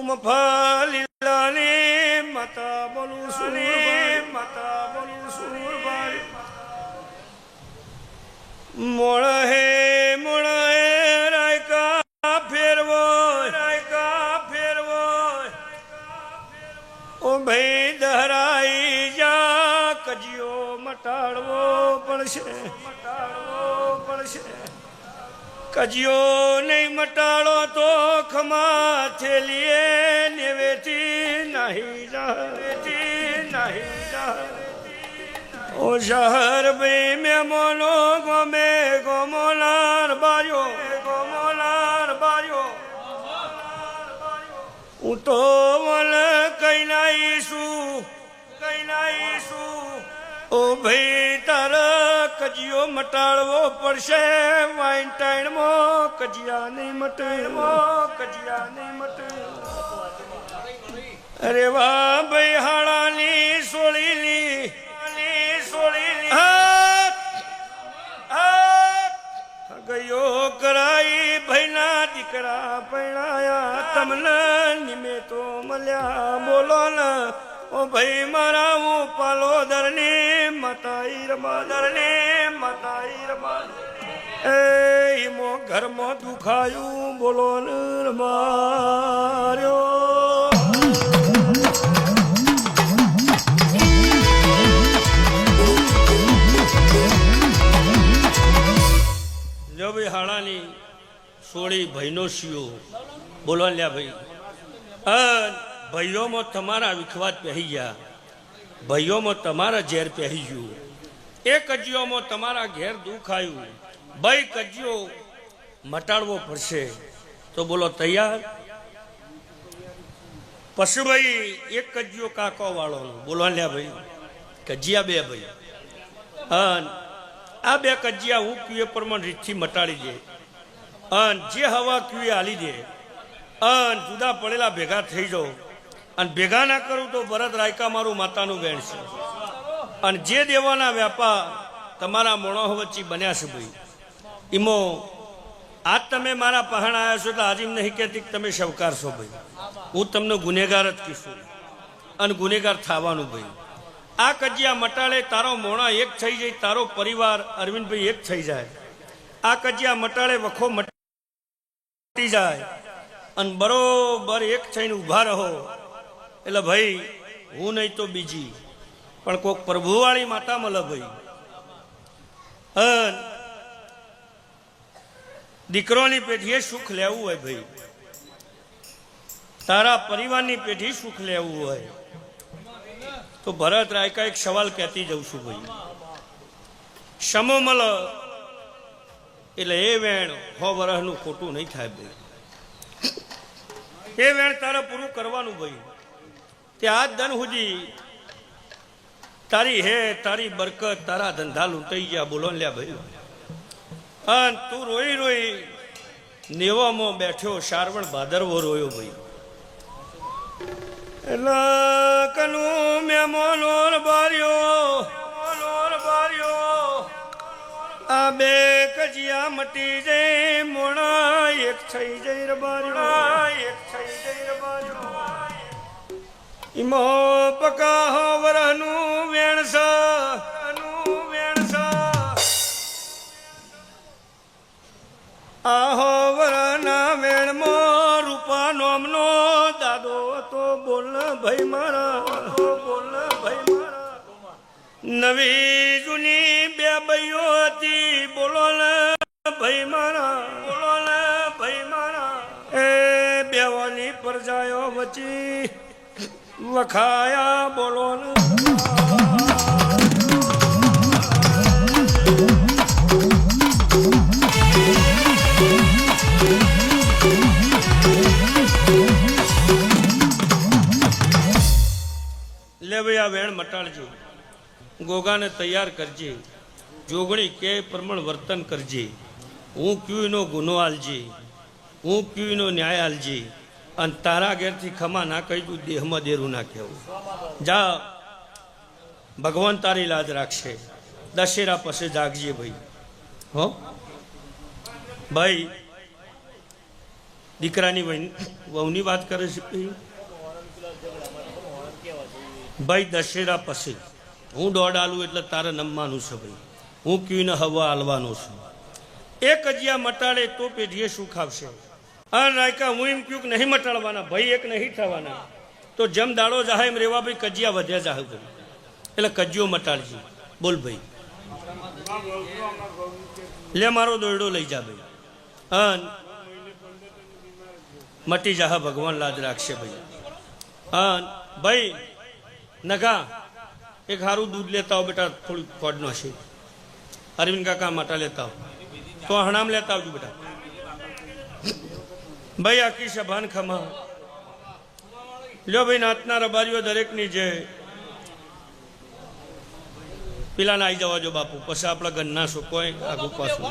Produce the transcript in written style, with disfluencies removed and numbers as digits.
મફાલી માતા બોલું સુરભાઈ મોળ હે રાયકા ફેરવો ઓ ભાઈ દહરાઈ જા કજિયો મટાડવો પડશે કજિયો નહીં મટાડો તો ખમા થેલીએ નેવેથી નહીં જા ઓ શહર ભાઈ મેમોનો ગમે ગોમોલાર બાર્યો હું તો વલ કઈ નાઈશું ઓ ભાઈ તારા કજિયો મટાડવો પડશે વાઈન ટાઈણમાં કજિયા નહીં મટે અરે વાહ ભાઈ હાળાની સોળીની ગયો કરાઈ ભાઈના દીકરા પૈણાયા તમને નિમે તો મળ્યા બોલો ને ઓ ભાઈ મારા હું પાલોદરની માતાઈ રમા એ ઈમો ઘરમાં દુખાયું બોલો ને માર્યો જો ભાઈ હાળાની સોળી ભાઈનો શિયો બોલવા લ્યા ભાઈ ભાઈઓમાં તમારા વિખવાદ પહેરી ગયા ભાઈઓમાં તમારા ઝેર પહેરી ગયું એ કજિયોમાં તમારા ઘેર દુઃખ આવ્યું ભાઈ કજિયો મટાડવો પડશે તો બોલો તૈયાર પશુભાઈ એક કજિયો કાકો વાળો બોલવા લ્યા ભાઈ કજિયા બે ભાઈ આ બે કજિયા હું ક્યુએ પ્રમાણે રીતથી મટાડી દે અને જે હવા ક્યુએ હાલી દે અને જુદા પડેલા ભેગા થઈ જાઓ અને ભેગા ના કરું તો ભરત રાયકા મારું માતાનું બેન છે અને જે દેવાના વ્યાપાર તમારા મોણો વચ્ચે બન્યા છે ભાઈ ઈમો આજ તમે મારા પહાણ આવ્યા છો એટલે આજે એમ નહીં કહેતી કે તમે શવકાર છો ભાઈ હું તમને ગુનેગાર જ કહીશું અને ગુનેગાર થવાનું ભાઈ આ કજિયા મટાડે તારો મોણા એક થઈ જાય તારો પરિવાર અરવિંદભાઈ એક થઈ જાય આ કજિયા મટાડે વખો મટી જાય અને બરોબર એક થઈને ઊભા રહો એટલે ભાઈ હું નહીં તો બીજી પણ કોઈક પ્રભુવાળી માતા મળે ભાઈ દીકરોની પેઢીએ સુખ લેવું હોય ભાઈ તારા પરિવારની પેઢી સુખ લેવું હોય તો ભરત રાયકા એક સવાલ કહેતી જઉં છું ભાઈ સમો મલ એટલે એ વેણ 100 વર્ષનું ખોટું નહીં થાય ભાઈ એ વેણ તારે પૂરું કરવાનું ભાઈ તે આજ દન સુધી તારી હે તારી બરકત તારા ધંધા લૂંટાઈ ગયા બોલો લ્યા ભાઈ અને તું રોઈ નેવામાં બેઠ્યો શારવણ ભાદરવો રોયો ભાઈ કનું મેમોનોર બાર્યો આ બે કજિયા મટી જઈ મોણા એક થઈ જઈ રબાર્યો ઈમો પકા હો વરનું વેણસ આહો વરના વેણમો રૂપા નોમનો દાદો તો બોલ ભાઈ મારા નવી જૂની બે ભાઈઓ હતી બોલો ને ભાઈ મારા એ બેવાની પરજાયો વચી વખાયા બોલો ને લે ભાઈ આ વેણ મટાડજો ગોગાને તૈયાર કરજે જોગણી કે પ્રમાણ વર્તન કરજે હું ક્યુનો ગુનો આલજે હું ક્યુનો ન્યાય આલજે અને તારા ઘેરથી ખમા ના કહી તું દેહમાં દેરું ના કહેવું જા ભગવાન તારી લાજ રાખશે દશેરા પછી જાગજે ભાઈ હો ભાઈ દીકરાની વહુની વાત કરે છે ભાઈ દશેરા પછી હું દોડ આલું એટલે તારે નમવાનું છે ભાઈ, હું કીને હવા હાલવાનો છું. એક કજિયા મટાડે તો પેઢીએ શું ખાવશે? આ રાયકા હું એમ કહ્યું કે નહીં મટાડવાના ભાઈ, એક નહીં થવાના, તો જેમ દાડો જાહે એમ રેવા ભાઈ, કજિયા વધ્યા જાહે ભાઈ, એટલે કજિયો મટાડજી. બોલ ભાઈ, લે મારો દોરડો લઈ જા ભાઈ, અન મટી જાહે, ભગવાન લાજ રાખશે ભાઈ. અન ભાઈ નગા એક સારું દૂધ લેતા હો બેટા, થોડું ફોડનો છે. અરવિંદ કાકા માટા લેતા હો તો હણામ લેતા આવજો બેટા. ભાઈ આખી સભાન ખમા લ્યો ભાઈ, નાતના રબારીઓ દરેકની જે પેલા ના આવી જવા જો બાપુ, પછી આપણા ઘરના શું કોઈ આગુ પાછું.